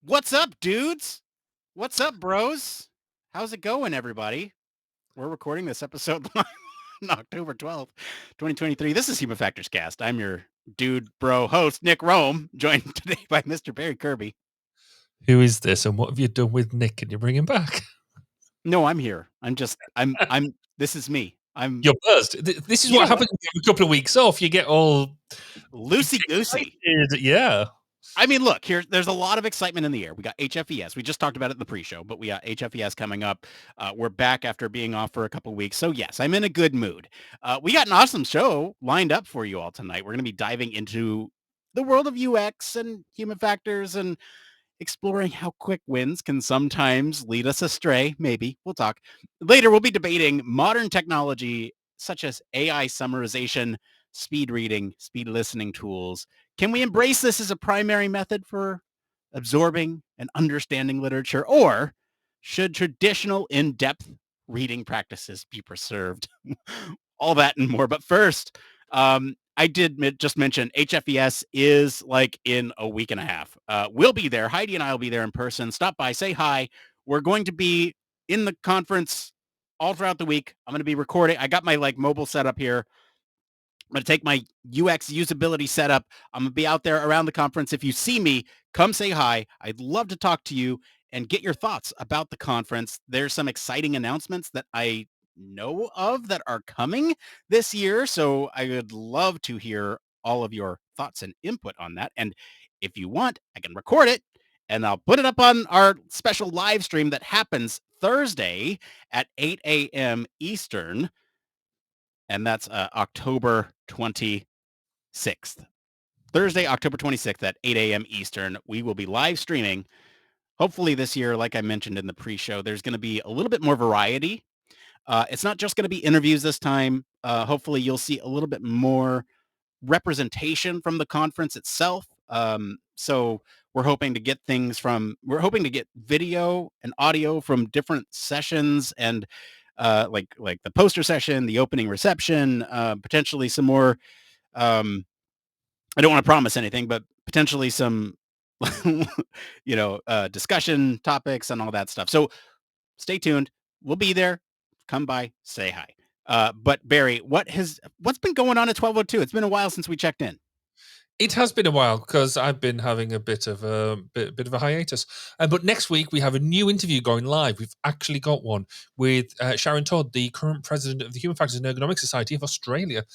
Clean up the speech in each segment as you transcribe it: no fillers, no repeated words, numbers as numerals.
What's up, dudes? What's up, bros? How's it going, everybody? We're recording this episode on October 12th, 2023. This is Human Factors Cast. I'm your dude, bro host, Nick Roome, joined today by Mr. Barry Kirby. Who is this and what have you done with Nick? Can you bring him back? No, I'm here. This is me. You're buzzed. This is what happens when you have a couple of weeks off. You get all loosey-goosey. Yeah. I mean, look, there's a lot of excitement in the air. We got HFES. We just talked about it in the pre-show, but we got HFES coming up. We're back after being off for a couple of weeks. So yes, I'm in a good mood. We got an awesome show lined up for you all tonight. We're going to be diving into the world of UX and human factors and exploring how quick wins can sometimes lead us astray. Maybe. We'll talk. Later, we'll be debating modern technology such as AI summarization, speed reading, speed listening tools. Can we embrace this as a primary method for absorbing and understanding literature, or should traditional in-depth reading practices be preserved? All that and more. But first, I did just mention HFES is like in a week and a half. We'll be there. Heidi and I will be there in person. Stop by, say hi. We're going to be in the conference all throughout the week. I'm going to be recording. I got my mobile setup here. I'm going to take my UX usability setup. I'm going to be out there around the conference. If you see me, come say hi. I'd love to talk to you and get your thoughts about the conference. There's some exciting announcements that I know of that are coming this year. So I would love to hear all of your thoughts and input on that. And if you want, I can record it and I'll put it up on our special live stream that happens Thursday at 8 a.m. Eastern. And that's October 26th. Thursday, October 26th at 8 a.m. Eastern. We will be live streaming. Hopefully this year, like I mentioned in the pre-show, there's going to be a little bit more variety. It's not just going to be interviews this time. Hopefully you'll see a little bit more representation from the conference itself. So we're hoping to get video and audio from different sessions and like the poster session, the opening reception, potentially some more. I don't want to promise anything, but potentially some, discussion topics and all that stuff. So stay tuned. We'll be there. Come by, say hi. But Barry, what's been going on at 1202? It's been a while since we checked in. It has been a while because I've been having a bit of a hiatus. But next week we have a new interview going live. We've actually got one with Sharon Todd, the current president of the Human Factors and Ergonomics Society of Australia.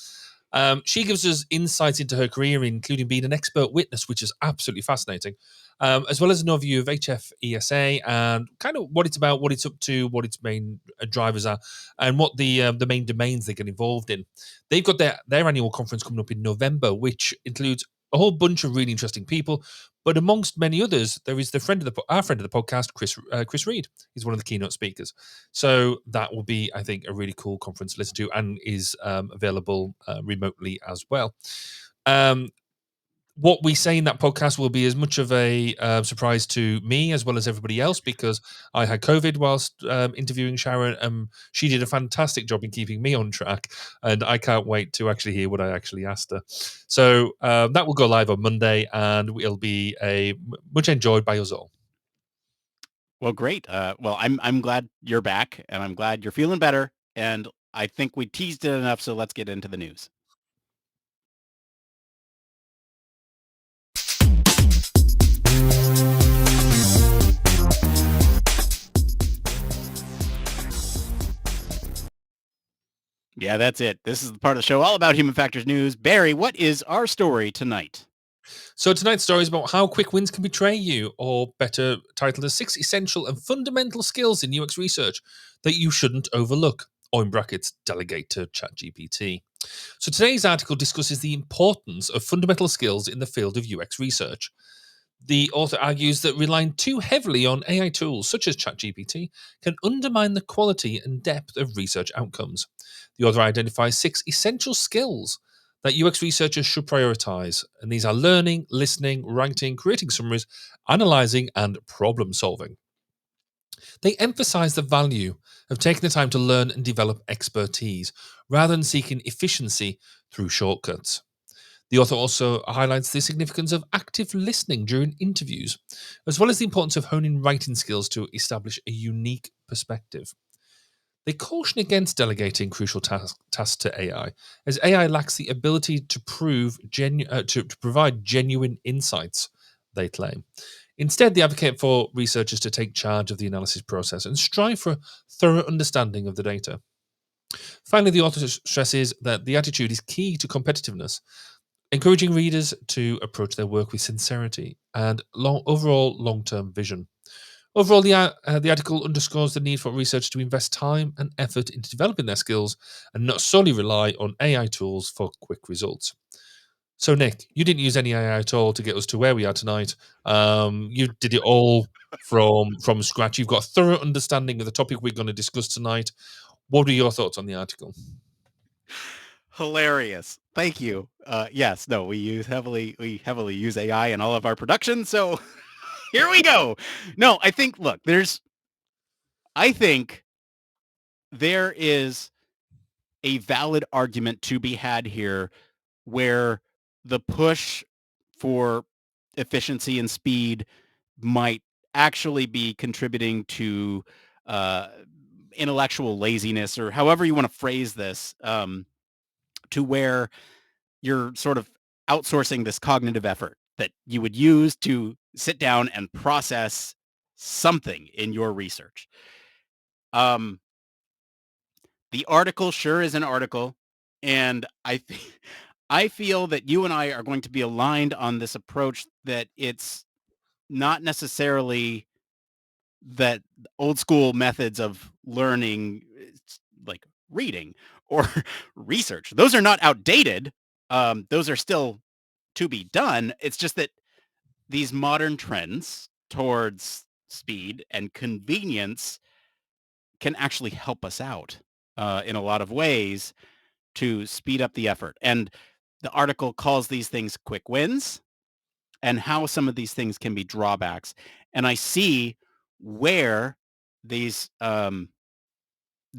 She gives us insights into her career, including being an expert witness, which is absolutely fascinating, as well as an overview of HFESA and kind of what it's about, what it's up to, what its main drivers are, and what the main domains they get involved in. They've got their annual conference coming up in November, which includes a whole bunch of really interesting people. But amongst many others, there is our friend of the podcast, Chris Reed. He's one of the keynote speakers. So that will be, I think, a really cool conference to listen to, and is available remotely as well. What we say in that podcast will be as much of a surprise to me as well as everybody else, because I had COVID whilst interviewing Sharon. She did a fantastic job in keeping me on track, and I can't wait to actually hear what I actually asked her. So that will go live on Monday, and it'll be much enjoyed by us all. Well, great. Well, I'm glad you're back, and I'm glad you're feeling better. And I think we teased it enough, so let's get into the news. Yeah, that's it. This is the part of the show all about human factors news. Barry, what is our story tonight? So tonight's story is about how quick wins can betray you, or better titled as 6 essential and fundamental skills in UX research that you shouldn't overlook, or in brackets, delegate to ChatGPT. So today's article discusses the importance of fundamental skills in the field of UX research. The author argues that relying too heavily on AI tools such as ChatGPT can undermine the quality and depth of research outcomes. The author identifies 6 essential skills that UX researchers should prioritize, and these are learning, listening, writing, creating summaries, analyzing, and problem solving. They emphasize the value of taking the time to learn and develop expertise rather than seeking efficiency through shortcuts. The author also highlights the significance of active listening during interviews, as well as the importance of honing writing skills to establish a unique perspective. They caution against delegating crucial tasks to AI, as AI lacks the ability to to provide genuine insights, they claim. Instead, they advocate for researchers to take charge of the analysis process and strive for a thorough understanding of the data. Finally, the author stresses that the attitude is key to competitiveness, encouraging readers to approach their work with sincerity and overall long term vision. Overall, the article underscores the need for researchers to invest time and effort into developing their skills and not solely rely on AI tools for quick results. So, Nick, you didn't use any AI at all to get us to where we are tonight. You did it all from scratch. You've got a thorough understanding of the topic we're going to discuss tonight. What are your thoughts on the article? Hilarious. Thank you. Yes, no, we heavily use AI in all of our production. So here we go. No, I think there is a valid argument to be had here where the push for efficiency and speed might actually be contributing to uh, intellectual laziness, or however you want to phrase this, to where you're sort of outsourcing this cognitive effort that you would use to sit down and process something in your research. Um, the article sure is an article, and I feel that you and I are going to be aligned on this approach, that it's not necessarily that old school methods of learning, like reading or research. Those are not outdated. Those are still to be done. It's just that these modern trends towards speed and convenience can actually help us out in a lot of ways to speed up the effort. And the article calls these things quick wins, and how some of these things can be drawbacks. And I see where these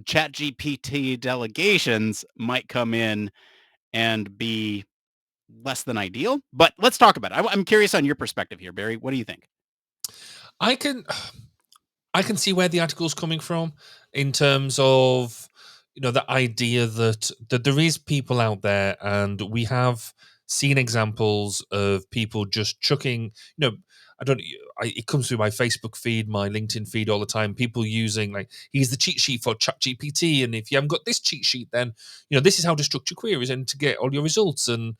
ChatGPT delegations might come in and be less than ideal. But let's talk about it. I'm curious on your perspective here, Barry. What do you think? I can I can see where the article's coming from in terms of the idea that there is people out there, and we have seen examples of people just chucking. I don't. It comes through my Facebook feed, my LinkedIn feed all the time. People using like, here's the cheat sheet for ChatGPT, and if you haven't got this cheat sheet, then this is how to structure queries and to get all your results. And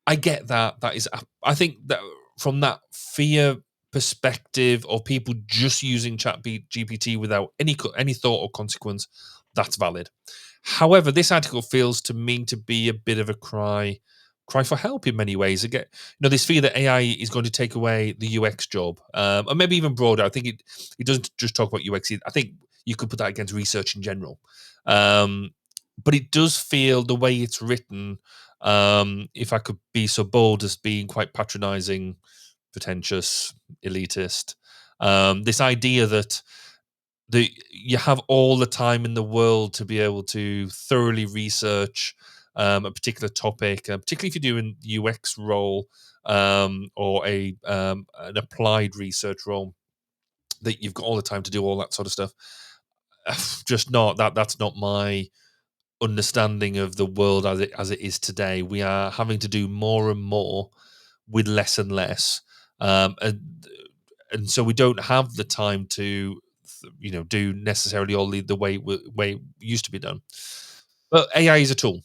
I get that. That is, I think that from that fear perspective of people just using Chat GPT without any thought or consequence, that's valid. However, this article feels to me to be a bit of a cry for help in many ways. Again, this fear that AI is going to take away the UX job, or maybe even broader. I think it doesn't just talk about UX. I think you could put that against research in general. But it does feel, the way it's written, if I could be so bold as being quite patronizing, pretentious, elitist. This idea that you have all the time in the world to be able to thoroughly research a particular topic, particularly if you're doing UX role, or an applied research role, that you've got all the time to do all that sort of stuff. Just not that. That's not my understanding of the world as it is today. We are having to do more and more with less and less, and so we don't have the time to do necessarily all the way it used to be done. But AI is a tool,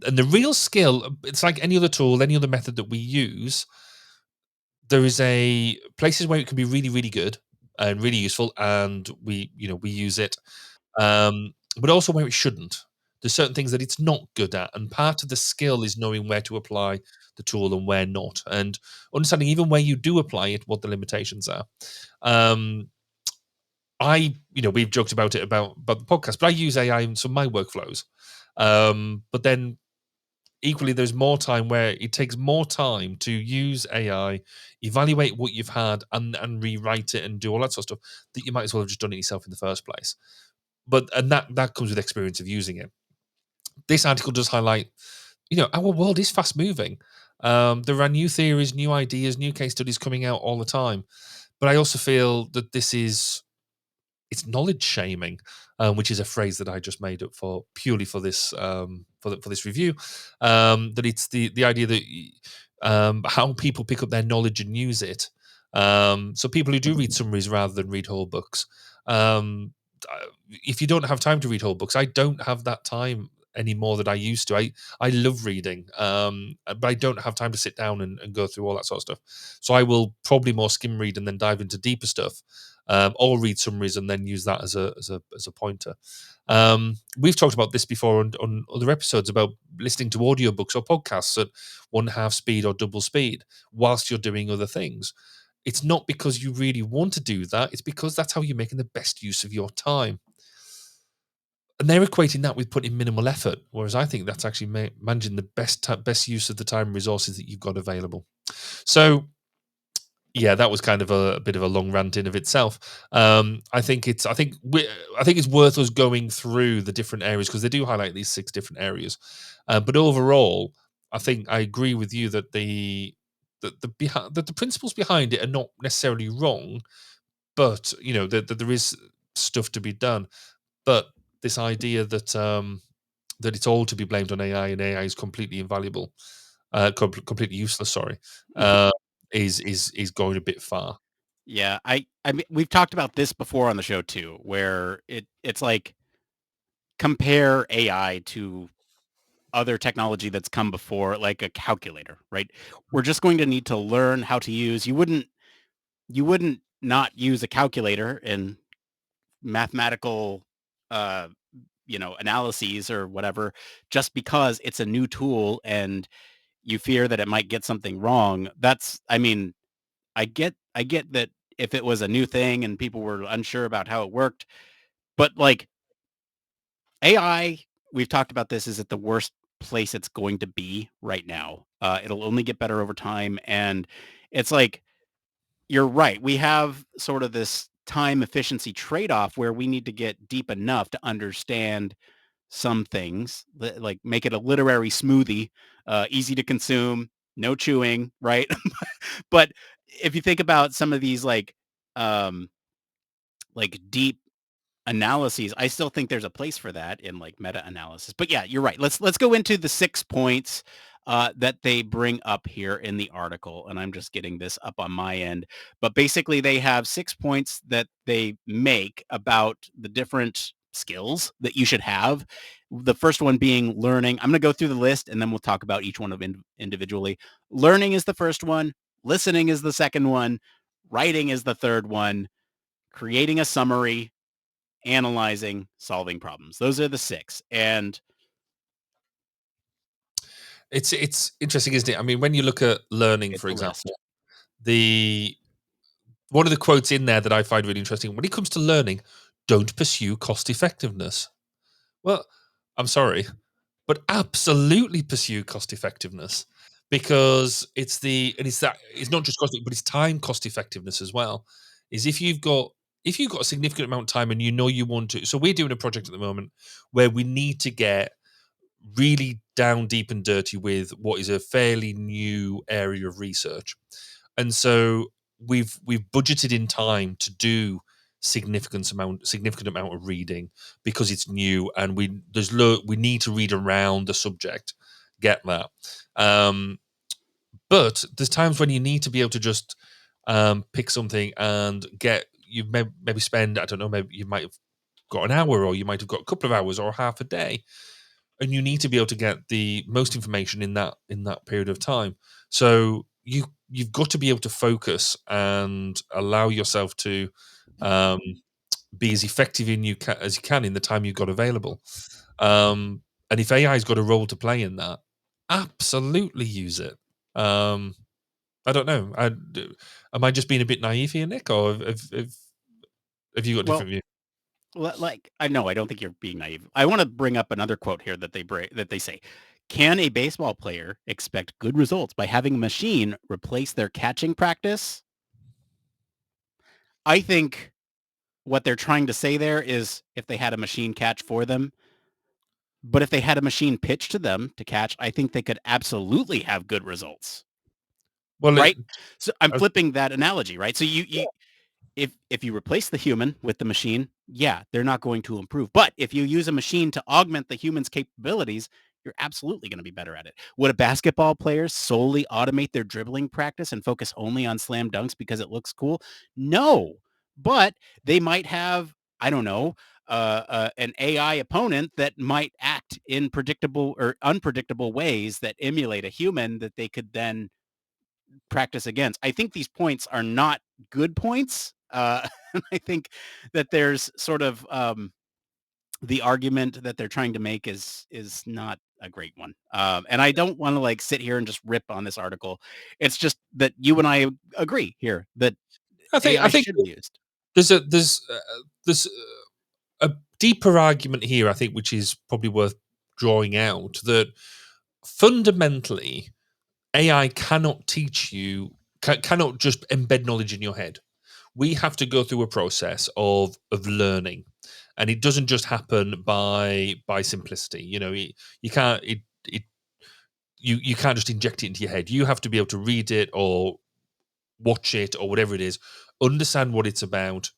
and the real skill, it's like any other tool, any other method that we use. There is a places where it can be really, really good and really useful, and we use it, but also where it shouldn't. There's certain things that it's not good at, and part of the skill is knowing where to apply the tool and where not, and understanding even where you do apply it, what the limitations are. Um, we've joked about it about the podcast, but I use AI in some of my workflows. But then equally, there's more time where it takes more time to use AI, evaluate what you've had, and rewrite it and do all that sort of stuff, that you might as well have just done it yourself in the first place. But and that comes with experience of using it. This article does highlight, our world is fast moving. There are new theories, new ideas, new case studies coming out all the time. But I also feel that it's knowledge shaming, which is a phrase that I just made up for purely for this for this review. That it's the idea that how people pick up their knowledge and use it. So people who do read summaries rather than read whole books. Um, if you don't have time to read whole books, I don't have that time any more than I used to. I love reading, but I don't have time to sit down and go through all that sort of stuff. So I will probably more skim read and then dive into deeper stuff, or read summaries and then use that as a pointer. We've talked about this before on other episodes about listening to audiobooks or podcasts at 1/2 speed or double speed whilst you're doing other things. It's not because you really want to do that, it's because that's how you're making the best use of your time. And they're equating that with putting minimal effort, whereas I think that's actually managing the best use of the time and resources that you've got available. So yeah, that was kind of a bit of a long rant in of itself. I think it's worth us going through the different areas because they do highlight these 6 different areas. But overall, I think I agree with you that that the principles behind it are not necessarily wrong, but that there is stuff to be done. But this idea that it's all to be blamed on AI and AI is completely invaluable, completely useless. Sorry, uh, is going a bit far. Yeah, I mean, we've talked about this before on the show too, where it's like compare AI to other technology that's come before, like a calculator, right? We're just going to need to learn how to use. You wouldn't not use a calculator in mathematical, uh, analyses or whatever, just because it's a new tool and you fear that it might get something wrong. I mean, I get that if it was a new thing and people were unsure about how it worked, but like AI, we've talked about this, is at the worst place it's going to be right now. It'll only get better over time. And it's like, you're right. We have sort of this time efficiency trade-off where we need to get deep enough to understand some things, like make it a literary smoothie, easy to consume, no chewing, right? But if you think about some of these um, like deep analyses, I still think there's a place for that in like meta-analysis. But yeah, you're right. Let's go into the 6 points that they bring up here in the article, and I'm just getting this up on my end. But basically, they have 6 points that they make about the different skills that you should have. The first one being learning. I'm going to go through the list, and then we'll talk about each one of individually. Learning is the first one. Listening is the second one. Writing is the third one. Creating a summary, analyzing, solving problems. Those are the 6. And It's interesting, isn't it? I mean, when you look at learning, it's for a list. example, the one of the quotes in there that I find really interesting: when it comes to learning, don't pursue cost effectiveness. Well, I'm sorry, but absolutely pursue cost effectiveness, because it's not just cost, but it's time cost effectiveness as well. Is if you've got a significant amount of time and you want to. So we're doing a project at the moment where we need to get really down deep and dirty with what is a fairly new area of research. And so we've budgeted in time to do significant amount of reading because it's new, and we need to read around the subject. Get that. Um, but there's times when you need to be able to just pick something and maybe spend, I don't know, maybe you might have got an hour, or you might have got a couple of hours, or half a day, and you need to be able to get the most information in that period of time. So you've got to be able to focus and allow yourself to um, be as effective as you can in the time you've got available. And if AI's got a role to play in that, absolutely use it. Um, I don't know. Am I just being a bit naive here, Nick, or have you got a Well, different view? like I know I don't think you're being naive. I want to bring up another quote here that they say, "Can a baseball player expect good results by having a machine replace their catching practice?" I think what they're trying to say there is if they had a machine catch for them, But if they had a machine pitched to them to catch, I think they could absolutely have good results. Well, Right? So I'm uh, flipping that analogy, right? So you if you replace the human with the machine, yeah, they're not going to improve. But if you use a machine to augment the human's capabilities, you're absolutely going to be better at it. Would a basketball player solely automate their dribbling practice and focus only on slam dunks because it looks cool? No. But they might have, I don't know, an AI opponent that might act in predictable or unpredictable ways that emulate a human that they could then practice against. I think these points are not good points. I think that there's sort of the argument that they're trying to make is not a great one. And I don't want to like sit here and just rip on this article. It's just that you and I agree here that I AI think should be used. there's a deeper argument here, I think, which is probably worth drawing out, that fundamentally AI cannot teach you, cannot just embed knowledge in your head. We have to go through a process of learning, and it doesn't just happen by simplicity. You can't it you can't just inject it into your head. You have to be able to read it or watch it or whatever it is, understand what it's about,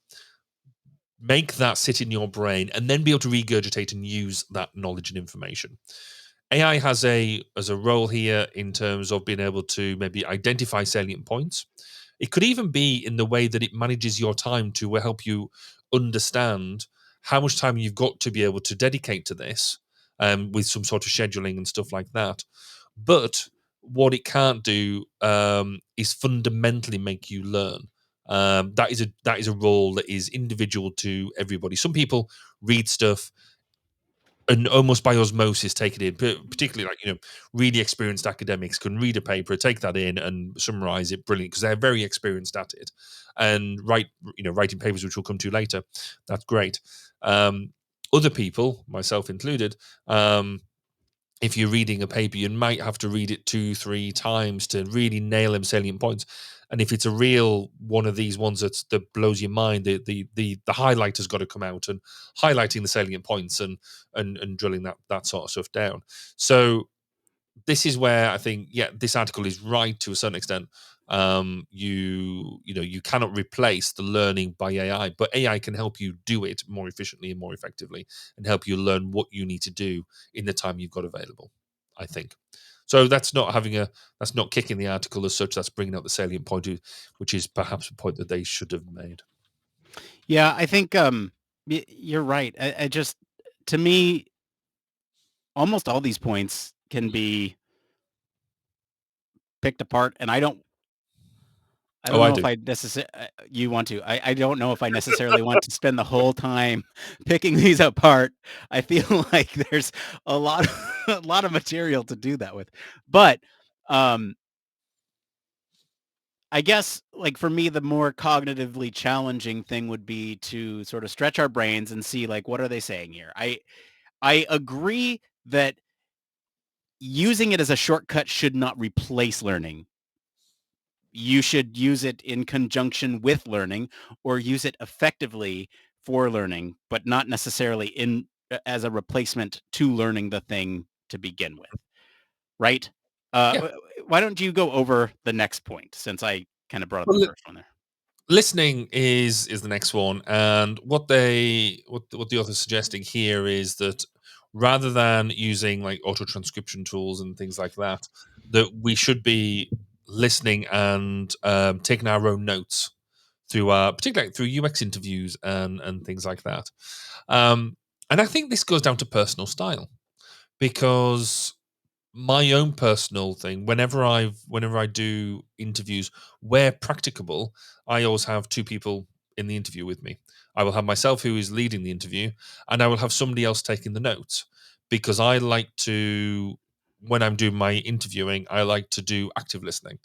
make that sit in your brain, and then be able to regurgitate and use that knowledge and information. AI has a role here in terms of being able to maybe identify salient points. It could even be in the way that it manages your time to help you understand how much time you've got to be able to dedicate to this, with some sort of scheduling and stuff like that. But what it can't do, is fundamentally make you learn. That is a role that is individual to everybody. Some people read stuff and almost by osmosis take it in. Particularly, like, really experienced academics can read a paper, take that in, and summarize it brilliant because they're very experienced at it, and writing papers, which we'll come to later. That's great. Other people, myself included, if you're reading a paper, you might have to read it 2-3 times to really nail them salient points. And if it's a real one of these ones that blows your mind, the highlighter's got to come out and highlighting the salient points and drilling that sort of stuff down. So this is where I think, yeah, this article is right to a certain extent. You cannot replace the learning by AI, but AI can help you do it more efficiently and more effectively, and help you learn what you need to do in the time you've got available, I think. So that's not kicking the article as such. That's bringing up the salient point, which is perhaps a point that they should have made. Yeah, I think you're right. I just, to me, almost all these points can be picked apart, and I Oh, don't I know if do. I necessarily you want to. I don't know if I necessarily want to spend the whole time picking these apart. I feel like there's a lot a lot of material to do that with. But um I guess like for me the more cognitively challenging thing would be to sort of stretch our brains and see like what are they saying here. I agree that using it as a shortcut should not replace learning. You should use it in conjunction with learning or use it effectively for learning, but not necessarily as a replacement to learning the thing to begin with, right? Yeah. Why don't you go over the next point since I kind of brought up the Well, first one there? listening is the next one, and what the author's suggesting here is that rather than using like auto transcription tools and things like that, that we should be listening and taking our own notes through particularly through UX interviews and things like that. And I think this goes down to personal style, because my own personal thing, whenever I do interviews where practicable, I always have two people in the interview with me. I will have myself, who is leading the interview, and I will have somebody else taking the notes, because I like to, when I'm doing my interviewing, I like to do active listening.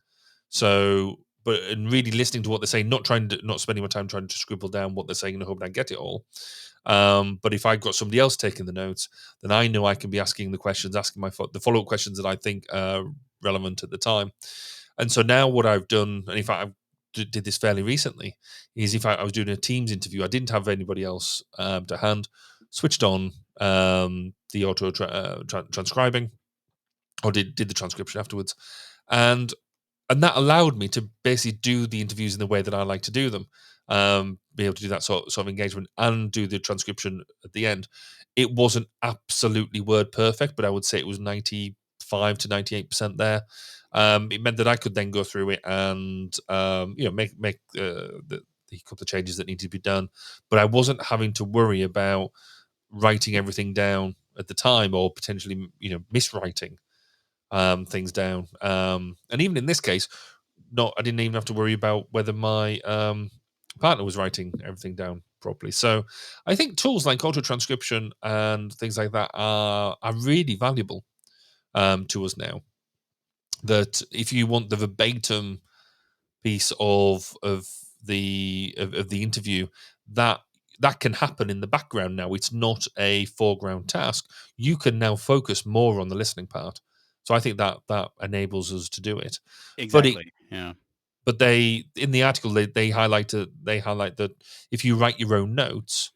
So, but and really listening to what they're saying, not spending my time trying to scribble down what they're saying and hoping I get it all. But if I've got somebody else taking the notes, then I know I can be asking the questions, asking the follow up questions that I think are relevant at the time. And so now what I've done, and in fact I did this fairly recently, is if I was doing a Teams interview, I didn't have anybody else to hand, switched on. the auto transcribing, or did the transcription afterwards, and that allowed me to basically do the interviews in the way that I like to do them, be able to do that sort of engagement and do the transcription at the end. It wasn't absolutely word perfect, but I would say it was 95 to 98% there. It meant that I could then go through it and make the couple of changes that needed to be done, but I wasn't having to worry about writing everything down at the time, or potentially miswriting things down. And even in this case, I didn't even have to worry about whether my partner was writing everything down properly. So I think tools like auto transcription and things like that are really valuable to us now. That if you want the verbatim piece of the interview, that can happen in the background now. It's not a foreground task. You can now focus more on the listening part. So I think that enables us to do it. But it Exactly. Yeah. but they, in the article, they highlight that if you write your own notes,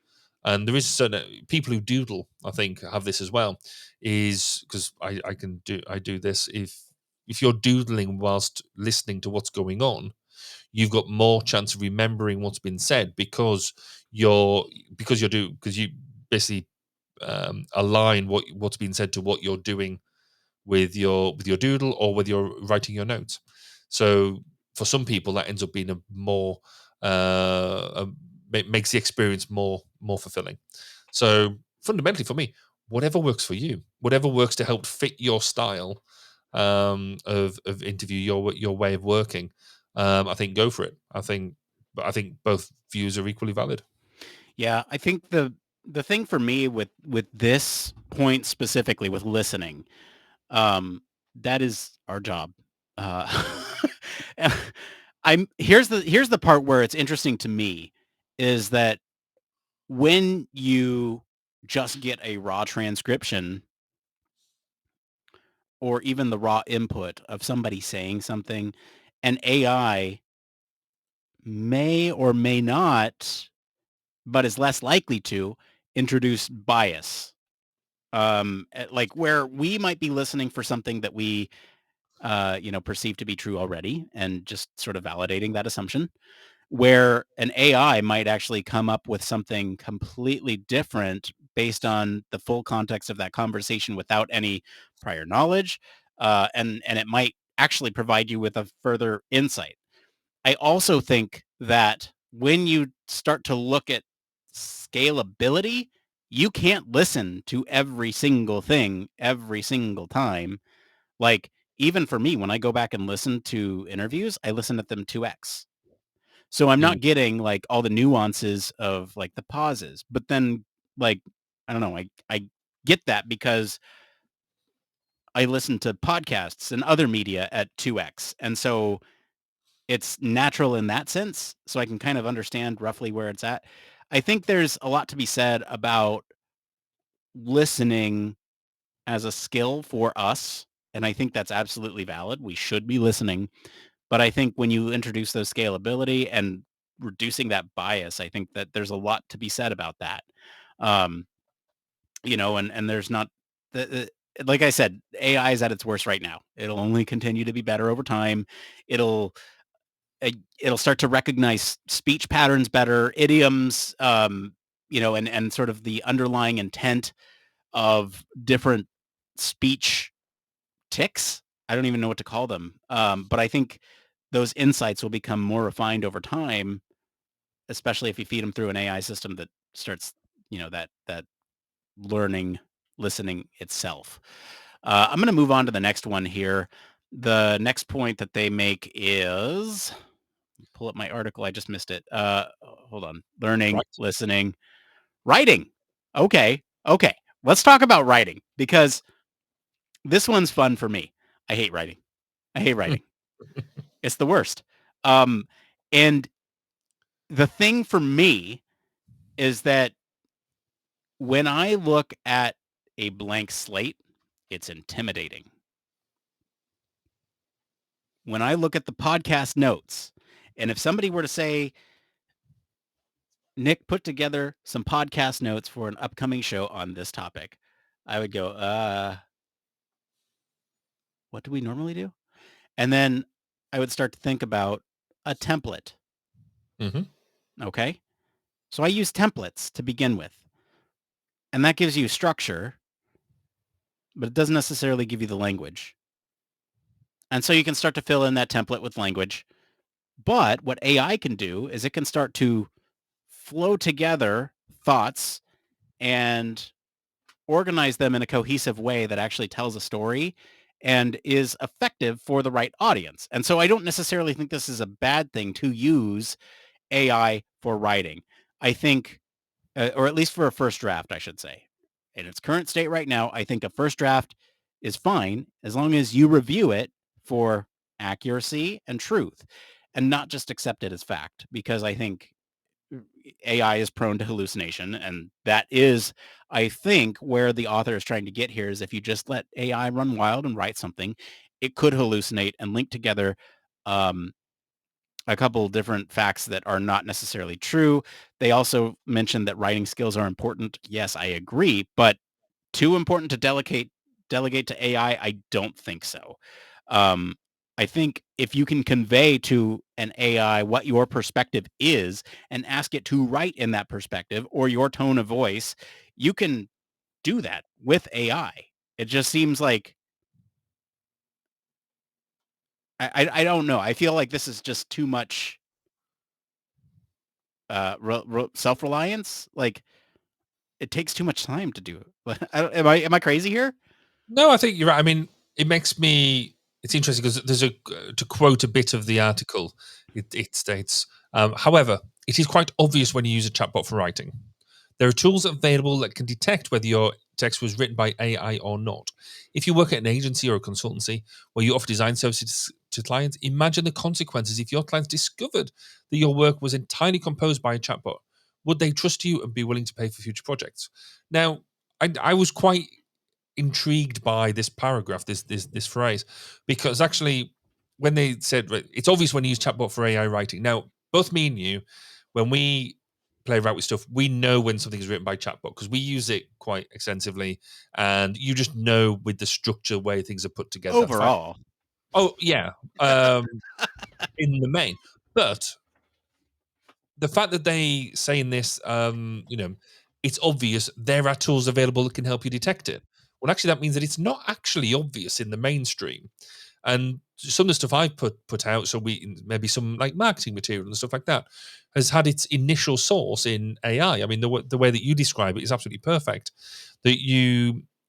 and there is certain people who doodle, I think, have this as well, is because I do this. If you're doodling whilst listening to what's going on, you've got more chance of remembering what's been said, because you basically align what's been said to what you're doing with your doodle, or with your writing your notes. So for some people, that ends up being a more makes the experience more fulfilling. So fundamentally, for me, whatever works for you, whatever works to help fit your style of interview, your way of working, I think go for it. I think both views are equally valid. Yeah, I think the thing for me with this point specifically with listening, that is our job. Uh, I'm here's the part where it's interesting to me is that when you just get a raw transcription or even the raw input of somebody saying something, an AI may or may not, but is less likely to introduce bias. Like where we might be listening for something that we, perceive to be true already and just sort of validating that assumption, where an AI might actually come up with something completely different based on the full context of that conversation without any prior knowledge. And it might actually provide you with a further insight. I also think that when you start to look at scalability, you can't listen to every single thing every single time. Like, even for me, when I go back and listen to interviews, I listen to them 2x. So I'm Mm. not getting like all the nuances of like the pauses. But then like, I don't know, I get that because I listen to podcasts and other media at 2x. And so it's natural in that sense, so I can kind of understand roughly where it's at. I think there's a lot to be said about listening as a skill for us, and I think that's absolutely valid. We should be listening, but I think when you introduce those scalability and reducing that bias, I think that there's a lot to be said about that. Um, and there's not the like I said, AI is at its worst right now. It'll only continue to be better over time. It'll it'll start to recognize speech patterns better, idioms, and sort of the underlying intent of different speech ticks. I don't even know what to call them. But I think those insights will become more refined over time, especially if you feed them through an AI system that starts, that learning, listening itself. I'm going to move on to the next one here. The next point that they make is pull up my article. I just missed it. Hold on. Learning, Right. listening, writing. Okay. Okay. Let's talk about writing because this one's fun for me. I hate writing. I hate writing. It's the worst. Um, and the thing for me is that when I look at a blank slate, it's intimidating. When I look at the podcast notes, and if somebody were to say, Nick, put together some podcast notes for an upcoming show on this topic, I would go, what do we normally do? And then I would start to think about a template. Hmm. Okay. So I use templates to begin with, and that gives you structure, but it doesn't necessarily give you the language. And so you can start to fill in that template with language. But what AI can do is it can start to flow together thoughts and organize them in a cohesive way that actually tells a story and is effective for the right audience. And so I don't necessarily think this is a bad thing to use AI for writing. I think, or at least for a first draft, I should say. In its current state right now, I think a first draft is fine as long as you review it for accuracy and truth and not just accept it as fact, because I think AI is prone to hallucination. And that is, I think, where the author is trying to get here is if you just let AI run wild and write something, it could hallucinate and link together um, a couple different facts that are not necessarily true. They also mentioned that writing skills are important. Yes, I agree, but too important to delegate to AI? I don't think so. Um, I think if you can convey to an AI what your perspective is and ask it to write in that perspective or your tone of voice, you can do that with AI. It just seems like I don't know. I feel like this is just too much self-reliance. Like it takes too much time to do it. Am I crazy here? No, I think you're right. I mean, it makes me. It's interesting because there's a to quote a bit of the article. It states, however, it is quite obvious when you use a chatbot for writing. There are tools available that can detect whether your text was written by AI or not. If you work at an agency or a consultancy where you offer design services to clients, imagine the consequences if your clients discovered that your work was entirely composed by a chatbot. Would they trust you and be willing to pay for future projects? Now, I was quite intrigued by this paragraph, this phrase, because actually, when they said right, it's obvious when you use chatbot for AI writing. Now, both me and you, when we play around with stuff, we know when something is written by chatbot because we use it quite extensively, and you just know with the structure way things are put together. Fine. Overall. Oh yeah, um, in the main, but the fact that they say in this, it's obvious there are tools available that can help you detect it. Well, actually, that means that it's not actually obvious in the mainstream. And some of the stuff I've put out, so we maybe some like marketing material and stuff like that, has had its initial source in AI. I mean, the way that you describe it is absolutely perfect. That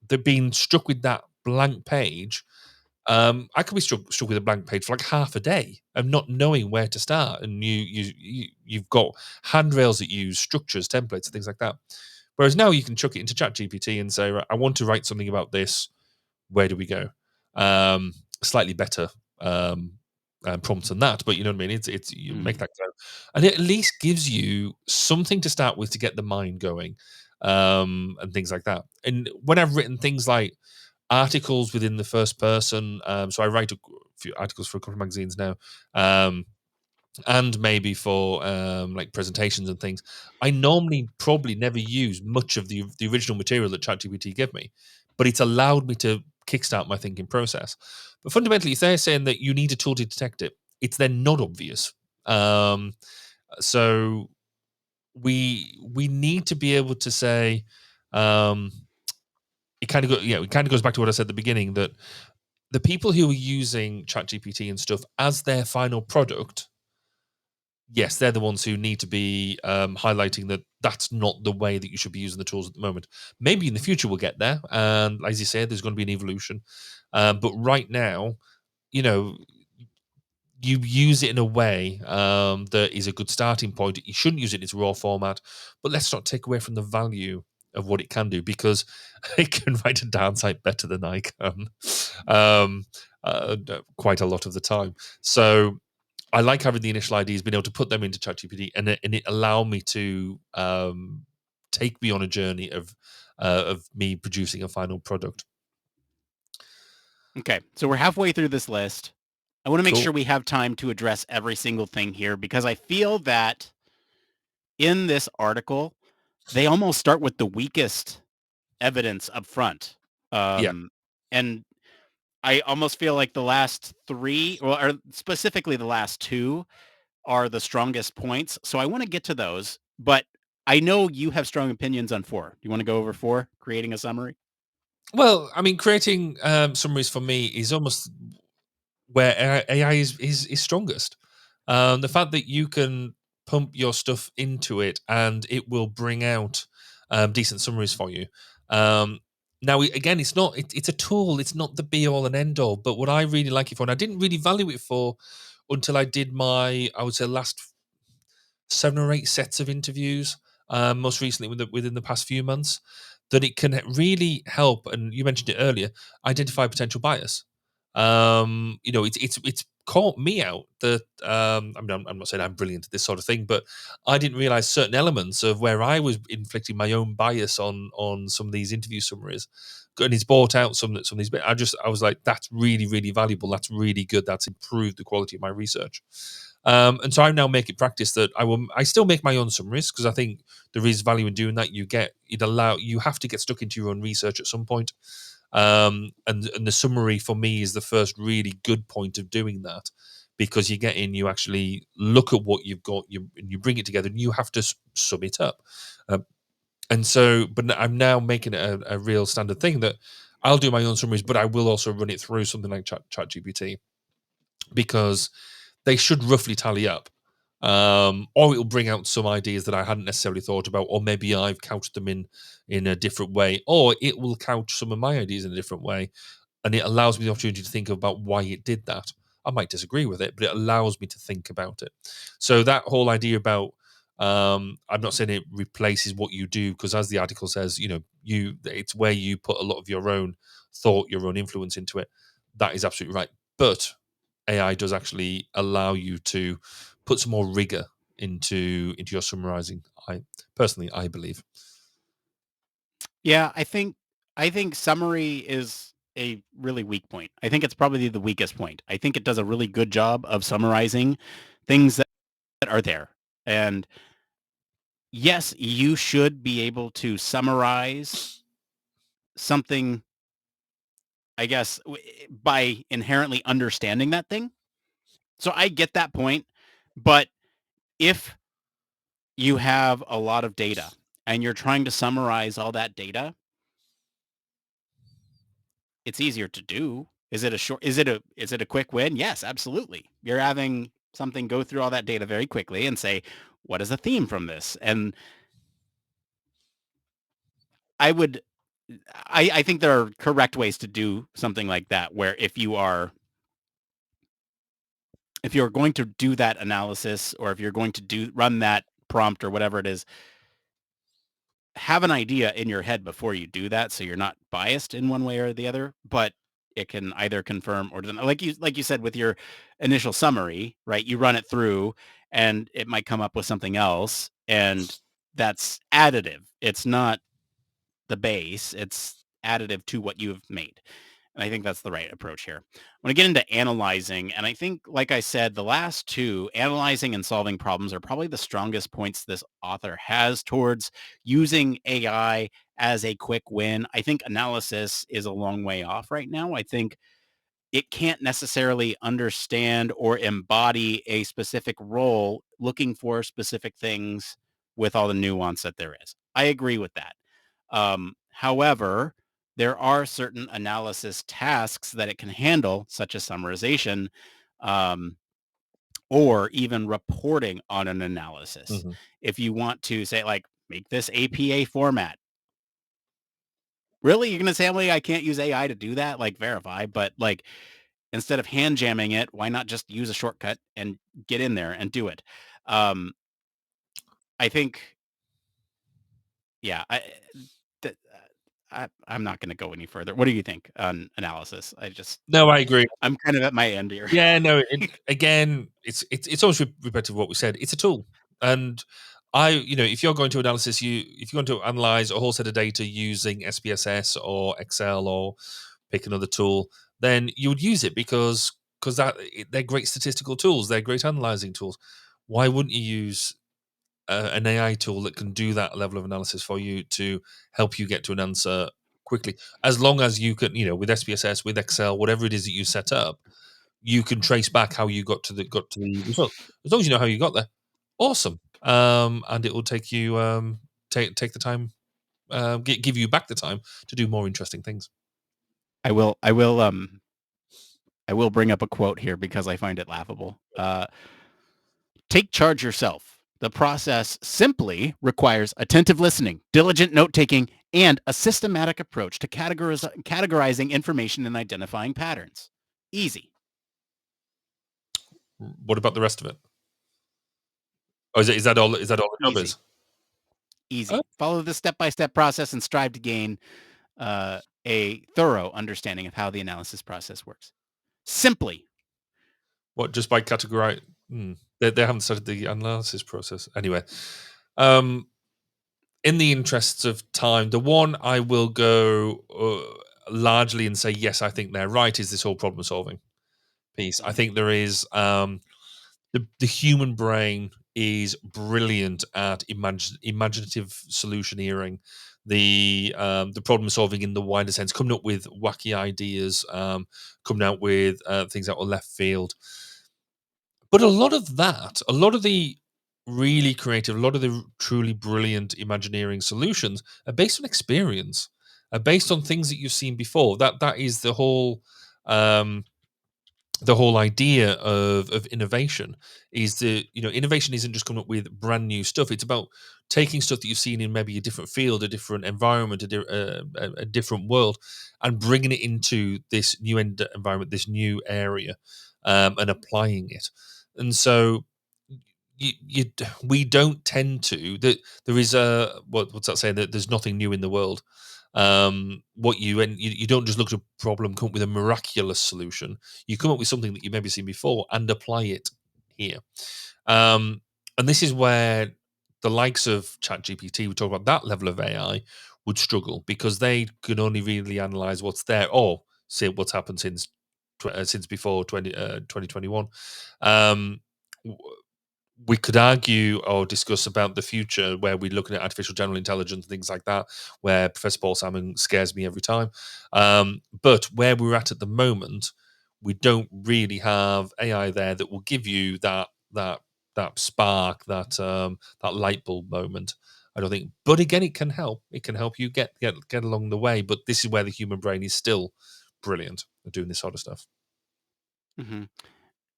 that being struck with that blank page, I could be struck with a blank page for like half a day of not knowing where to start, and you've got handrails that use structures, templates, and things like that. Whereas now you can chuck it into ChatGPT and say, right, I want to write something about this. Where do we go? Um, Slightly better prompts than that, but you know what I mean. It's you make Mhm. that clear, and it at least gives you something to start with to get the mind going, and things like that. And when I've written things like articles within the first person. So I write a few articles for a couple of magazines now, and maybe for like presentations and things. I normally probably never use much of the original material that ChatGPT gave me, but it's allowed me to kickstart my thinking process. But fundamentally, if they're saying that you need a tool to detect it, it's then not obvious. Um, so we need to be able to say. It kind of it kind of goes back to what I said at the beginning that the people who are using ChatGPT and stuff as their final product, yes, they're the ones who need to be highlighting that that's not the way that you should be using the tools at the moment. Maybe in the future we'll get there, and as you said, there's going to be an evolution. But right now, you know, you use it in a way that is a good starting point. You shouldn't use it in its raw format, but let's not take away from the value of what it can do because it can write a downside better than I can, um, quite a lot of the time. So I like having the initial ideas, being able to put them into ChatGPT, and it allow me to take me on a journey of me producing a final product. Okay, so we're halfway through this list. I want to make Cool. sure we have time to address every single thing here because I feel that in this article, they almost start with the weakest evidence up front. Yeah. And I almost feel like the last 3, well, or specifically the last 2 are the strongest points. So I want to get to those, but I know you have strong opinions on 4. Do you want to go over 4, creating a summary? Well, I mean, creating summaries for me is almost where AI is strongest. The fact that you can pump your stuff into it and it will bring out decent summaries for you. Now, again, it's a tool. It's not the be all and end all. But what I really like it for, and I didn't really value it for until I did my, I would say, last 7 or 8 sets of interviews, most recently within the past few months, that it can really help. And you mentioned it earlier, identify potential bias. It's caught me out that I mean, I'm not saying I'm brilliant at this sort of thing, but I didn't realize certain elements of where I was inflicting my own bias on some of these interview summaries. And he's bought out some of these bits. I was like, that's really, really valuable. That's really good. That's improved the quality of my research. And so I now make it practice that I still make my own summaries because I think there is value in doing that. You have to get stuck into your own research at some point. And the summary for me is the first really good point of doing that, because you get in, you actually look at what you've got, you bring it together, and you have to sum it up. Um, and so, but I'm now making it a real standard thing that I'll do my own summaries, but I will also run it through something like ChatGPT, because they should roughly tally up. Or it'll bring out some ideas that I hadn't necessarily thought about, or maybe I've couched them in a different way, or it will couch some of my ideas in a different way, and it allows me the opportunity to think about why it did that. I might disagree with it, but it allows me to think about it. So that whole idea about I'm not saying it replaces what you do, because as the article says, it's where you put a lot of your own thought, your own influence into it. That is absolutely right. But AI does actually allow you to put some more rigor into your summarizing. I believe. Yeah, I think summary is a really weak point. I think it's probably the weakest point. I think it does a really good job of summarizing things that are there. And yes, you should be able to summarize something, I guess, by inherently understanding that thing. So I get that point, but if you have a lot of data and you're trying to summarize all that data, it's easier to do. Is it a quick win? Yes, absolutely. You're having something go through all that data very quickly and say, what is a theme from this? And I would I think there are correct ways to do something like that, where if you're going to do that analysis, or if you're going to run that prompt or whatever it is, have an idea in your head before you do that, so you're not biased in one way or the other, but it can either confirm or deny. Like you said with your initial summary, right? You run it through and it might come up with something else, and that's additive. It's not the base, it's additive to what you've made. And I think that's the right approach here. When I get into analyzing, and I think, like I said, the last 2, analyzing and solving problems, are probably the strongest points this author has towards using AI as a quick win. I think analysis is a long way off right now. I think it can't necessarily understand or embody a specific role looking for specific things with all the nuance that there is. I agree with that. However, there are certain analysis tasks that it can handle, such as summarization, um, or even reporting on an analysis. Mhm. If you want to say, like, make this APA format, really, you're going to say, Emily, I can't use AI to do that, like verify, but like, instead of hand jamming it, why not just use a shortcut and get in there and do it? Um, I think, yeah, th- I'm not going to go any further. What do you think on analysis? No, I agree. I'm kind of at my end here. Yeah, no. Again, it's always repetitive what we said. It's a tool, and if you're going to analysis, if you're going to analyze a whole set of data using SPSS or Excel or pick another tool, then you would use it because they're great statistical tools. They're great analyzing tools. Why wouldn't you use an AI tool that can do that level of analysis for you to help you get to an answer quickly. As long as you can, with SPSS, with Excel, whatever it is that you set up, you can trace back how you got to the result. As long as you know how you got there, awesome. And it will take you take the time, give you back the time to do more interesting things. I will bring up a quote here because I find it laughable. Take charge yourself. The process simply requires attentive listening, diligent note-taking, and a systematic approach to categorizing information and identifying patterns. Easy. What about the rest of it? Oh, is that all? Is that all the job Easy. is? Oh, Easy. Follow the step-by-step process and strive to gain a thorough understanding of how the analysis process works. Simply. what? Just by categorize? They haven't started the analysis process anyway. In the interests of time, the one I will go largely and say yes, I think they're right. Is this whole problem solving piece? I think there is the human brain is brilliant at imaginative solutioneering, the problem solving in the wider sense, coming up with wacky ideas, coming out with things out of left field. But a lot of the really creative, a lot of the truly brilliant Imagineering solutions are based on experience, are based on things that you've seen before. That is the whole idea of innovation. Is that innovation isn't just coming up with brand new stuff. It's about taking stuff that you've seen in maybe a different field, a different environment, a different world, and bringing it into this new environment, this new area, and applying it. And so we don't tend to that there is a what's that saying, that there's nothing new in the world. You don't just look at a problem, come up with a miraculous solution. You come up with something that you've maybe seen before and apply it here. And this is where the likes of ChatGPT, we talk about that level of AI, would struggle, because they can only really analyze what's there, or see what's happened since before 2021. Um, we could argue or discuss about the future, where we're looking at artificial general intelligence, things like that, where Professor Paul Salmon scares me every time. But where we're at the moment, we don't really have AI there that will give you that spark, that light bulb moment. I don't think, but again, it can help. It can help you get along the way. But this is where the human brain is still brilliant at doing this sort of stuff. Mm-hmm.